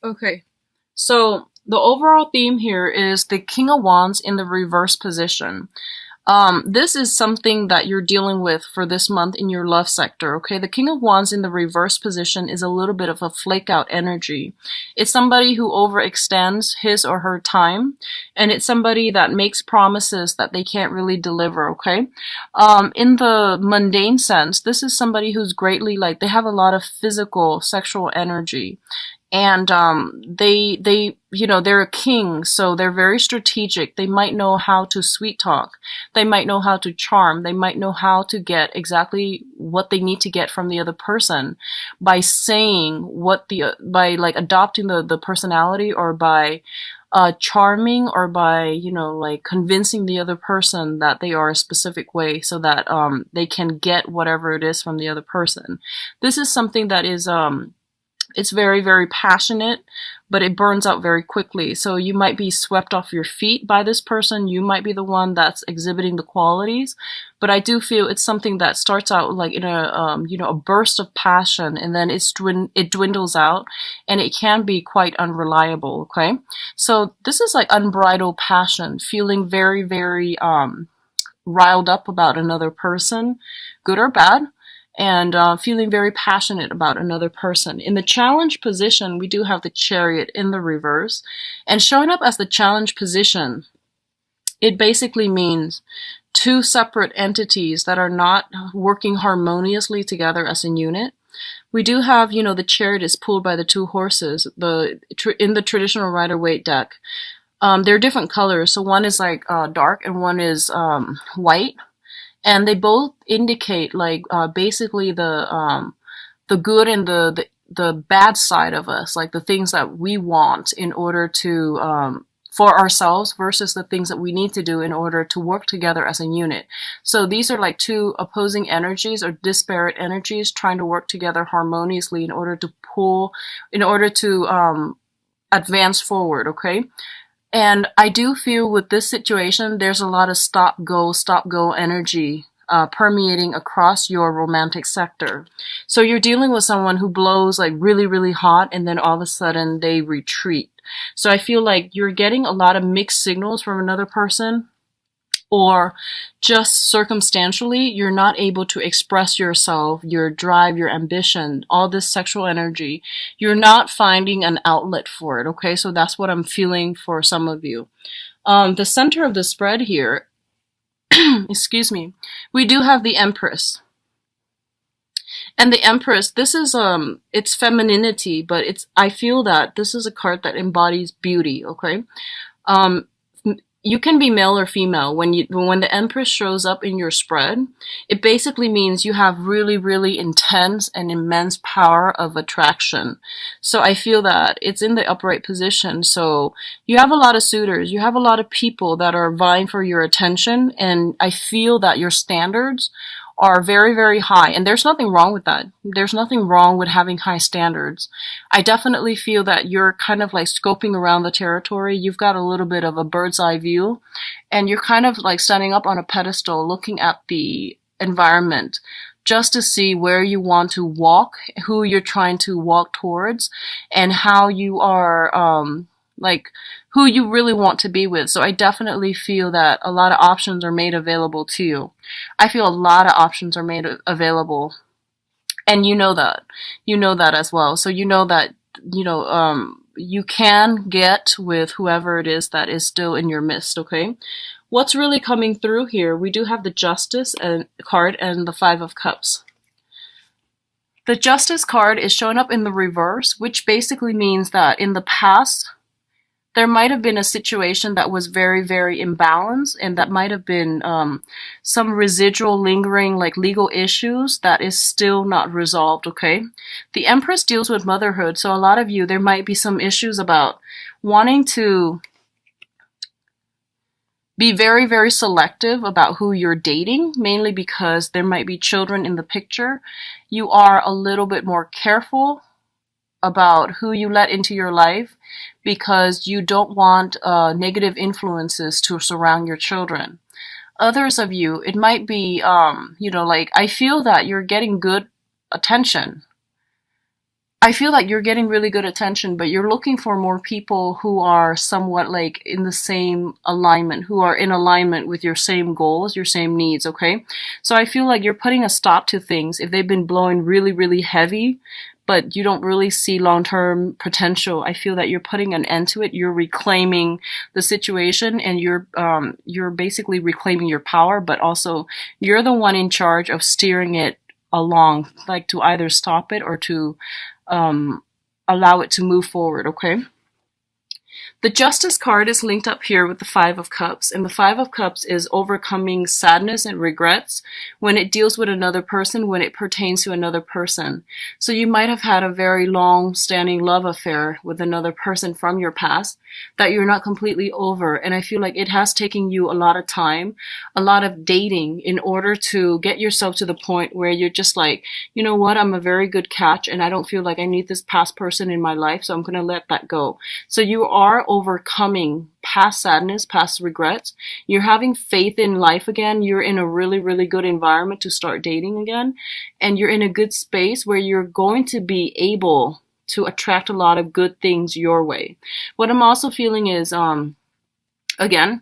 Okay. So the overall theme here is the King of Wands in the reverse position. This is something that you're dealing with for this month in your love sector, okay? The King of Wands in the reverse position is a little bit of a flake out energy. It's somebody who overextends his or her time, and it's somebody that makes promises that they can't really deliver, okay? In the mundane sense, this is somebody who's greatly, like, they have a lot of physical, sexual energy, and they they're a king, so they're very strategic. They might know how to sweet talk, they might know how to charm, they might know how to get exactly what they need to get from the other person by saying what the by like adopting the personality, or by charming, or by like convincing the other person that they are a specific way, so that they can get whatever it is from the other person. This is something that is it's very, very passionate, but it burns out very quickly. So you might be swept off your feet by this person. You might be the one that's exhibiting the qualities, but I do feel it's something that starts out like in a a burst of passion, and then it dwindles out, and it can be quite unreliable. Okay, so this is like unbridled passion, feeling very, very riled up about another person, good or bad, and feeling very passionate about another person. In the challenge position, we do have the Chariot in the reverse. And showing up as the challenge position, it basically means two separate entities that are not working harmoniously together as a unit. We do have, the Chariot is pulled by the two horses, in the traditional Rider-Waite deck. They're different colors, so one is like dark and one is white, and they both indicate like basically the good and the bad side of us, like the things that we want in order to for ourselves versus the things that we need to do in order to work together as a unit. So these are like two opposing energies or disparate energies trying to work together harmoniously in order to advance forward, okay? And I do feel with this situation, there's a lot of stop go energy permeating across your romantic sector. So you're dealing with someone who blows like really, really hot, and then all of a sudden they retreat. So I feel like you're getting a lot of mixed signals from another person, or just circumstantially, you're not able to express yourself, your drive, your ambition, all this sexual energy. You're not finding an outlet for it, okay? So that's what I'm feeling for some of you. The center of the spread here, excuse me, we do have the Empress. And the Empress, this is it's femininity, but I feel that this is a card that embodies beauty, okay? Um you can be male or female. When the Empress shows up in your spread, it basically means you have really, really intense and immense power of attraction. So I feel that it's in the upright position. So you have a lot of suitors, you have a lot of people that are vying for your attention, and I feel that your standards are very, very high. And there's nothing wrong with that. There's nothing wrong with having high standards. I definitely feel that you're kind of like scoping around the territory. You've got a little bit of a bird's eye view, and you're kind of like standing up on a pedestal looking at the environment just to see where you want to walk, who you're trying to walk towards, and how you are, like who you really want to be with. So I definitely feel that a lot of options are made available to you. I feel a lot of options are made available, and you know that. You know that as well. So you know that, you can get with whoever it is that is still in your midst, okay? What's really coming through here? We do have the Justice card and the Five of Cups. The Justice card is showing up in the reverse, which basically means that in the past, there might have been a situation that was very, very imbalanced, and that might have been some residual lingering like legal issues that is still not resolved, okay? The Empress deals with motherhood, so a lot of you, there might be some issues about wanting to be very, very selective about who you're dating, mainly because there might be children in the picture. You are a little bit more careful about who you let into your life because you don't want negative influences to surround your children. Others of you, it might be, like I feel that you're getting good attention. I feel like you're getting really good attention, but you're looking for more people who are somewhat like in the same alignment, who are in alignment with your same goals, your same needs, okay? So I feel like you're putting a stop to things if they've been blowing really, really heavy, but you don't really see long-term potential. I feel that you're putting an end to it. You're reclaiming the situation, and you're basically reclaiming your power, but also you're the one in charge of steering it along, like to either stop it or to um, allow it to move forward, okay? The Justice card is linked up here with the Five of Cups, and the Five of Cups is overcoming sadness and regrets when it deals with another person, when it pertains to another person. So you might have had a very long-standing love affair with another person from your past that you're not completely over, and I feel like it has taken you a lot of time, a lot of dating in order to get yourself to the point where you're just like, you know what, I'm a very good catch, and I don't feel like I need this past person in my life, so I'm going to let that go. So you are overcoming past sadness, past regrets. You're having faith in life again. You're in a really, really good environment to start dating again. And you're in a good space where you're going to be able to attract a lot of good things your way. What I'm also feeling is, again,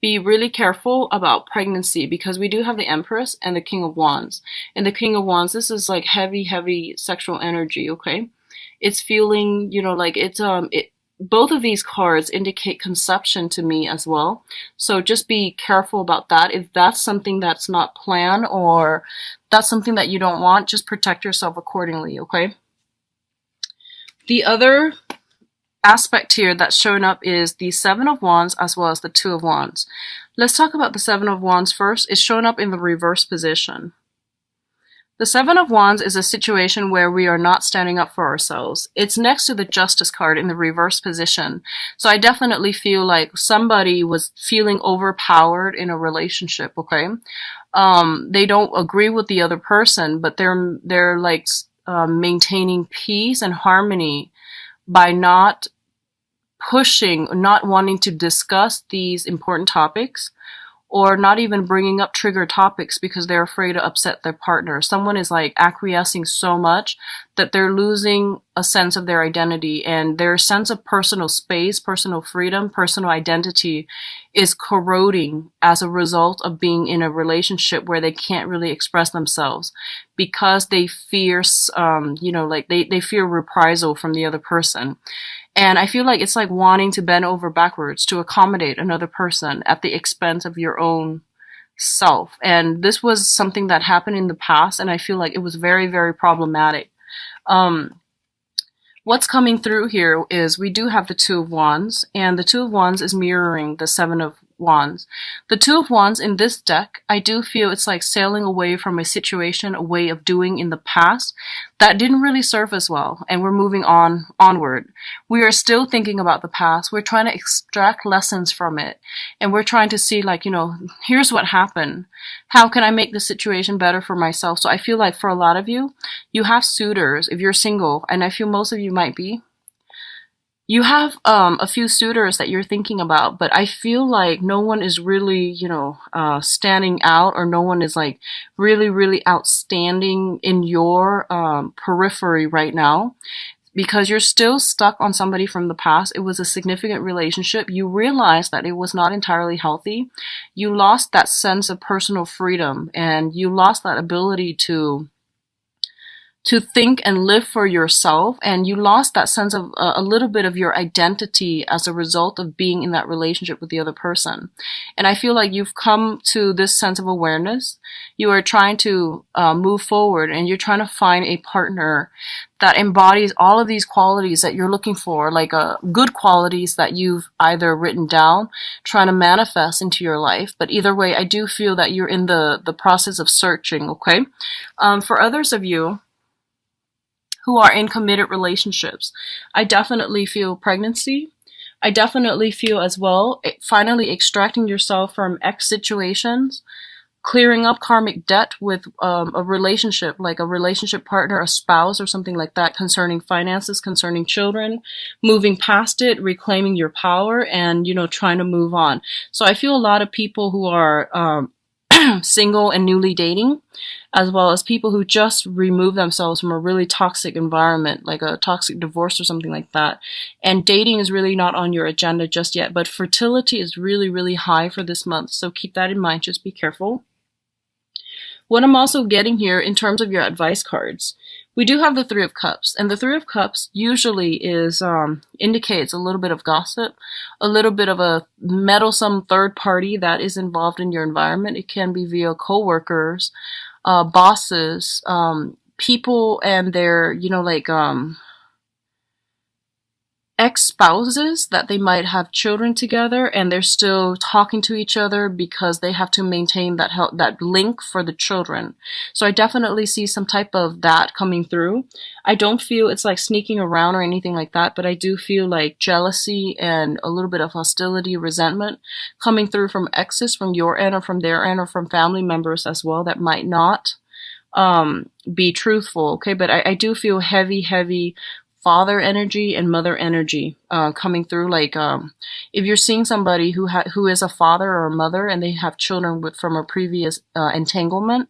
be really careful about pregnancy, because we do have the Empress and the King of Wands. And the King of Wands, this is like heavy, heavy sexual energy, okay? It's feeling, you know, like both of these cards indicate conception to me as well. So just be careful about that. If that's something that's not planned or that's something that you don't want, just protect yourself accordingly, okay? The other aspect here that's showing up is the Seven of Wands as well as the Two of Wands. Let's talk about the Seven of Wands first. It's showing up in the reverse position. The Seven of Wands is a situation where we are not standing up for ourselves. It's next to the Justice card in the reverse position. So I definitely feel like somebody was feeling overpowered in a relationship, okay? They don't agree with the other person, but they're like maintaining peace and harmony by not pushing, not wanting to discuss these important topics, or not even bringing up trigger topics because they're afraid to upset their partner. Someone is like acquiescing so much that they're losing a sense of their identity, and their sense of personal space, personal freedom, personal identity is corroding as a result of being in a relationship where they can't really express themselves because they fear, they fear reprisal from the other person. And I feel like it's like wanting to bend over backwards to accommodate another person at the expense of your own self. And this was something that happened in the past, and I feel like it was very, very problematic. What's coming through here is we do have the Two of Wands, and the Two of Wands is mirroring the Seven of Wands. The Two of Wands in this deck, I do feel it's like sailing away from a situation, a way of doing in the past that didn't really serve us well, and we're moving onward. We are still thinking about the past. We're trying to extract lessons from it, and we're trying to see, like, here's what happened. How can I make the situation better for myself? So I feel like for a lot of you, you have suitors if you're single, and I feel most of you might be. You have a few suitors that you're thinking about, but I feel like no one is really, standing out, or no one is like really, really outstanding in your periphery right now, because you're still stuck on somebody from the past. It was a significant relationship. You realize that it was not entirely healthy. You lost that sense of personal freedom, and you lost that ability to think and live for yourself, and you lost that sense of a little bit of your identity as a result of being in that relationship with the other person. And I feel like you've come to this sense of awareness. You are trying to move forward, and you're trying to find a partner that embodies all of these qualities that you're looking for, like good qualities that you've either written down, trying to manifest into your life. But either way, I do feel that you're in the process of searching, okay? For others of you who are in committed relationships, I definitely feel pregnancy. I definitely feel as well finally extracting yourself from ex situations, clearing up karmic debt with a relationship, like a relationship partner, a spouse, or something like that, concerning finances, concerning children, moving past it, reclaiming your power, and trying to move on. So I feel a lot of people who are single and newly dating, as well as people who just remove themselves from a really toxic environment, like a toxic divorce or something like that. And dating is really not on your agenda just yet, but fertility is really, really high for this month. So keep that in mind. Just be careful. What I'm also getting here in terms of your advice cards, we do have the Three of Cups, and the Three of Cups usually is indicates a little bit of gossip, a little bit of a meddlesome third party that is involved in your environment. It can be via coworkers, bosses, people and their, ex-spouses that they might have children together and they're still talking to each other because they have to maintain that link for the children. So I definitely see some type of that coming through. I don't feel it's like sneaking around or anything like that, but I do feel like jealousy and a little bit of hostility, resentment coming through from exes, from your end or from their end or from family members as well that might not be truthful. Okay, but I do feel heavy father energy and mother energy coming through. Like if you're seeing somebody who is a father or a mother and they have children from a previous entanglement,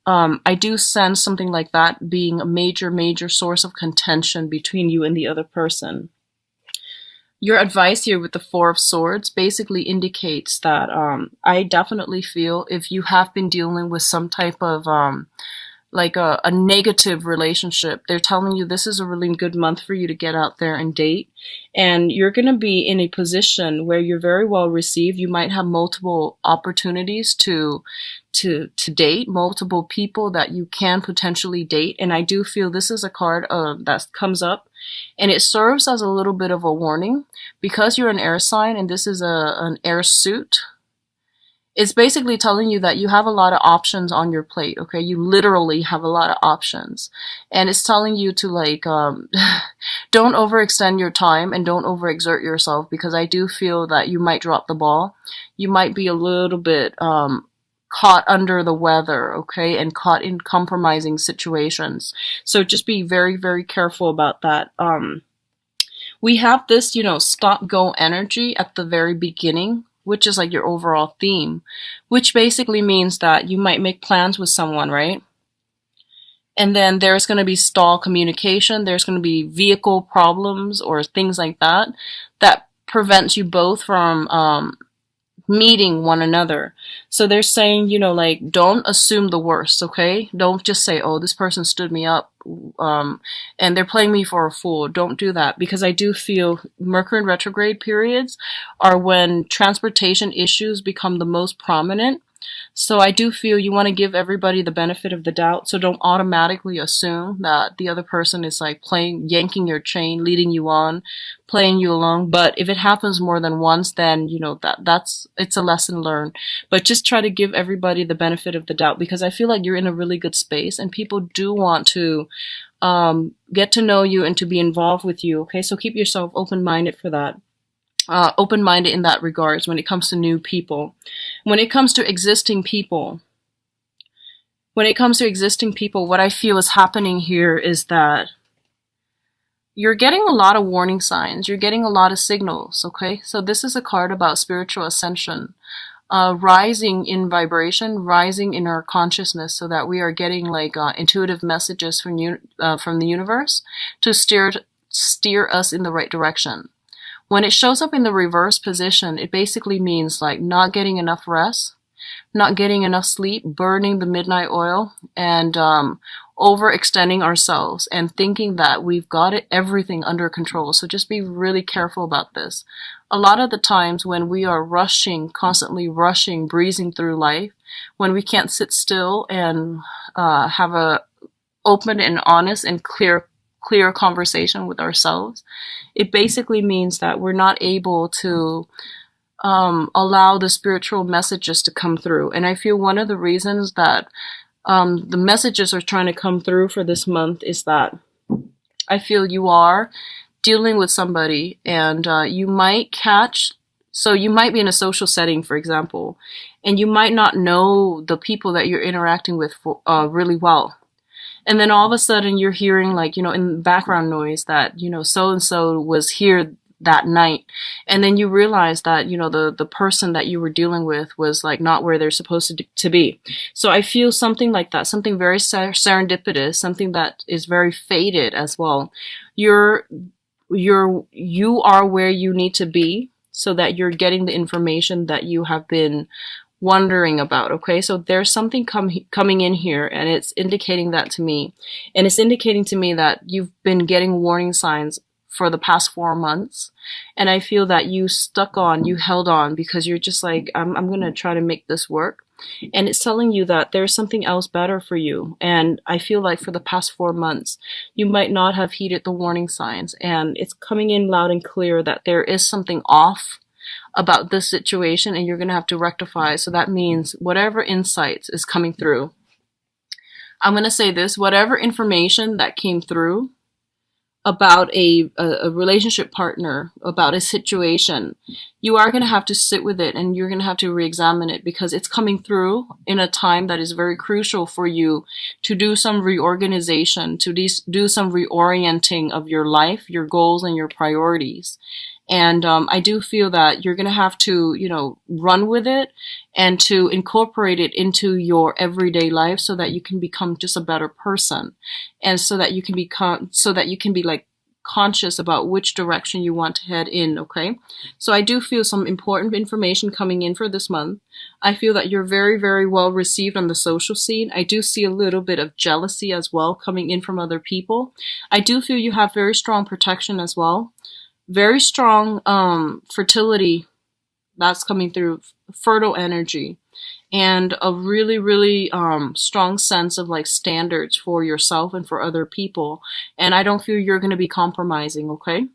I do sense something like that being a major source of contention between you and the other person. Your advice here with the Four of Swords basically indicates that I definitely feel if you have been dealing with some type of like a negative relationship, they're telling you this is a really good month for you to get out there and date. And you're going to be in a position where you're very well received. You might have multiple opportunities to date, multiple people that you can potentially date. And I do feel this is a card that comes up and it serves as a little bit of a warning because you're an air sign and this is an air suit. It's basically telling you that you have a lot of options on your plate, okay? You literally have a lot of options. And it's telling you to like, don't overextend your time and don't overexert yourself because I do feel that you might drop the ball. You might be a little bit caught under the weather, okay? And caught in compromising situations. So just be very careful about that. We have this, stop-go energy at the very beginning, which is like your overall theme, which basically means that you might make plans with someone, right? And then there's going to be stall communication. There's going to be vehicle problems or things like that that prevents you both from meeting one another. So they're saying, like, don't assume the worst, okay? Don't just say, oh, this person stood me up and they're playing me for a fool. Don't do that because I do feel Mercury in retrograde periods are when transportation issues become the most prominent. So I do feel you want to give everybody the benefit of the doubt. So don't automatically assume that the other person is like yanking your chain, leading you on, playing you along. But if it happens more than once, then, it's a lesson learned. But just try to give everybody the benefit of the doubt because I feel like you're in a really good space and people do want to get to know you and to be involved with you. Okay, so keep yourself open-minded for that. Open-minded in that regards when it comes to new people. When it comes to existing people, what I feel is happening here is that you're getting a lot of warning signs. You're getting a lot of signals, okay? So this is a card about spiritual ascension, rising in vibration, rising in our consciousness so that we are getting like intuitive messages from the universe to steer us in the right direction. When it shows up in the reverse position, it basically means like not getting enough rest, not getting enough sleep, burning the midnight oil, and overextending ourselves and thinking that we've got everything under control. So just be really careful about this. A lot of the times when we are constantly rushing, breezing through life, when we can't sit still and have a open and honest and clear conversation with ourselves, it basically means that we're not able to allow the spiritual messages to come through. And I feel one of the reasons that the messages are trying to come through for this month is that I feel you are dealing with somebody and you might be in a social setting, for example, and you might not know the people that you're interacting with really well. And then all of a sudden you're hearing like, in background noise that, so-and-so was here that night. And then you realize that, you know, the person that you were dealing with was like not where they're supposed to be. So I feel something like that, something very serendipitous, something that is very fated as well. You are where you need to be so that you're getting the information that you have been wondering about. Okay, so there's something coming in here, and it's indicating that to me, and it's indicating to me that you've been getting warning signs for the past 4 months, and I feel that you held on because you're just like, I'm gonna try to make this work. And it's telling you that there's something else better for you. And I feel like for the past 4 months, you might not have heeded the warning signs. And it's coming in loud and clear that there is something off about this situation, and you're going to have to rectify. So that means whatever insights is coming through. I'm going to say this, whatever information that came through about a relationship partner, about a situation, you are going to have to sit with it, and you're going to have to re-examine it, because it's coming through in a time that is very crucial for you to do some reorganization, to do some reorienting of your life, your goals, and your priorities. And I do feel that you're going to have to, you know, run with it and to incorporate it into your everyday life so that you can become just a better person, and so that you can be like conscious about which direction you want to head in. Okay, so I do feel some important information coming in for this month. I feel that you're very, very well received on the social scene. I do see a little bit of jealousy as well coming in from other people. I do feel you have very strong protection as well. Very strong fertility that's coming through, fertile energy, and a really, really strong sense of like standards for yourself and for other people. And I don't feel you're going to be compromising, okay?